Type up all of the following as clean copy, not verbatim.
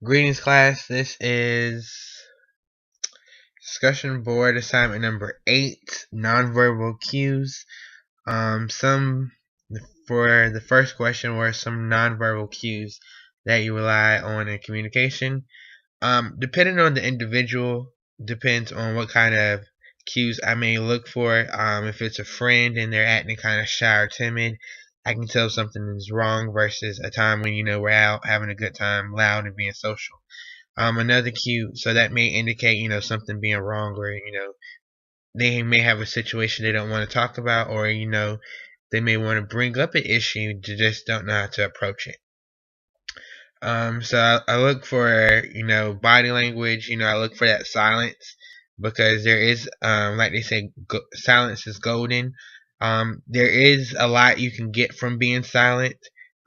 Greetings, class. This is discussion board assignment number 8, nonverbal cues. Some for the first question were some nonverbal cues that you rely on in communication. Depending on the individual, depends on what kind of cues I may look for. If it's a friend and they're acting kind of shy or timid, I can tell something is wrong versus a time when we're out having a good time, loud and being social. Another cue, so that may indicate something being wrong, or they may have a situation they don't want to talk about, or they may want to bring up an issue, they just don't know how to approach it. So I look for body language. I look for that silence, because there is like they say, silence is golden. There is a lot you can get from being silent.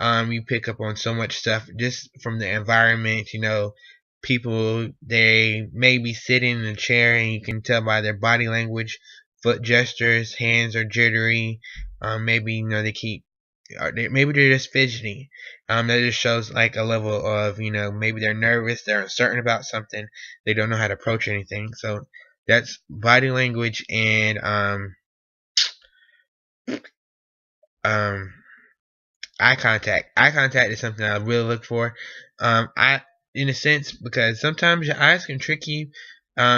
You pick up on so much stuff just from the environment. People, they may be sitting in a chair and you can tell by their body language, foot gestures, hands are jittery. Maybe they keep, maybe they're just fidgety. That just shows like a level of maybe they're nervous, they're uncertain about something, they don't know how to approach anything. So that's body language and um eye contact. Eye contact is something I really look for. I in a sense, because sometimes your eyes can trick you,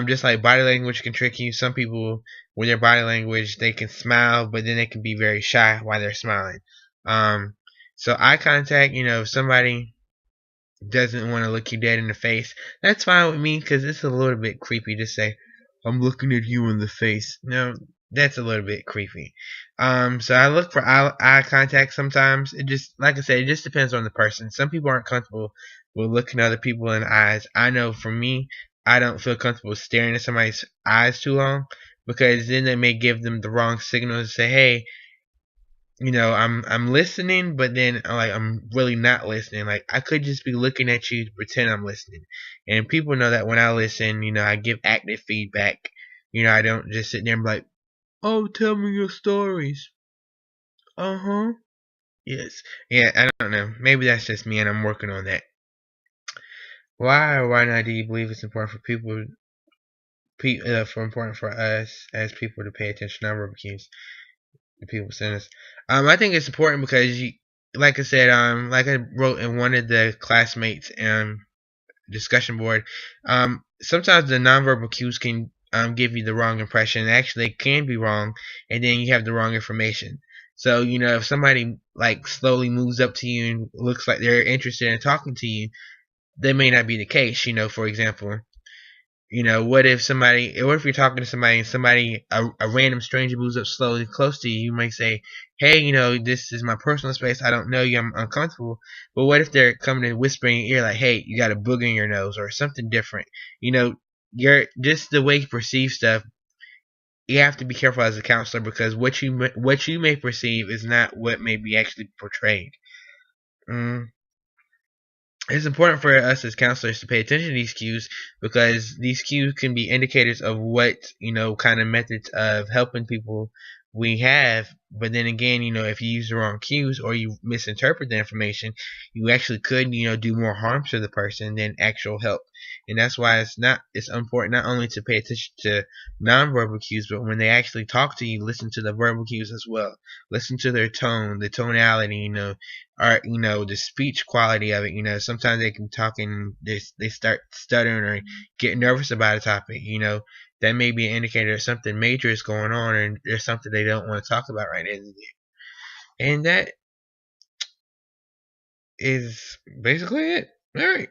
just like body language can trick you. Some people, with their body language, they can smile, but then they can be very shy while they're smiling. So eye contact, if somebody doesn't want to look you dead in the face, that's fine with me, because it's a little bit creepy to say, I'm looking at you in the face. No, that's a little bit creepy. So I look for eye contact sometimes. It just, like I said, it just depends on the person. Some people aren't comfortable with looking at other people in the eyes. I know for me, I don't feel comfortable staring at somebody's eyes too long, because then they may give them the wrong signal to say, hey, I'm listening, but then I'm really not listening. Like, I could just be looking at you to pretend I'm listening. And people know that when I listen, I give active feedback. I don't just sit there and be like, oh, tell me your stories. Uh-huh. Yes. Yeah, I don't know. Maybe that's just me and I'm working on that. Why or why not do you believe it's important for important for us as people to pay attention to our cues? The people send us. I think it's important because like I said, like I wrote in one of the classmates discussion board, sometimes the nonverbal cues can give you the wrong impression. Actually, it can be wrong, and then you have the wrong information. So if somebody like slowly moves up to you and looks like they're interested in talking to you, that may not be the case. For example, what if you're talking to somebody and a random stranger moves up slowly close to you? You might say, hey, this is my personal space. I don't know you. I'm uncomfortable. But what if they're coming and whispering in your ear like, hey, you got a booger in your nose or something different? You're just the way you perceive stuff. You have to be careful as a counselor, because what you may perceive is not what may be actually portrayed. It's important for us as counselors to pay attention to these cues, because these cues can be indicators of what kind of methods of helping people we have. But then again, if you use the wrong cues or you misinterpret the information, you actually could do more harm to the person than actual help. And that's why it's important not only to pay attention to nonverbal cues, but when they actually talk to you, listen to the verbal cues as well. Listen to their tone, the tonality, or the speech quality of it. Sometimes they can talk and they start stuttering or get nervous about a topic. That may be an indicator that something major is going on, and there's something they don't want to talk about right now. And that is basically it. All right.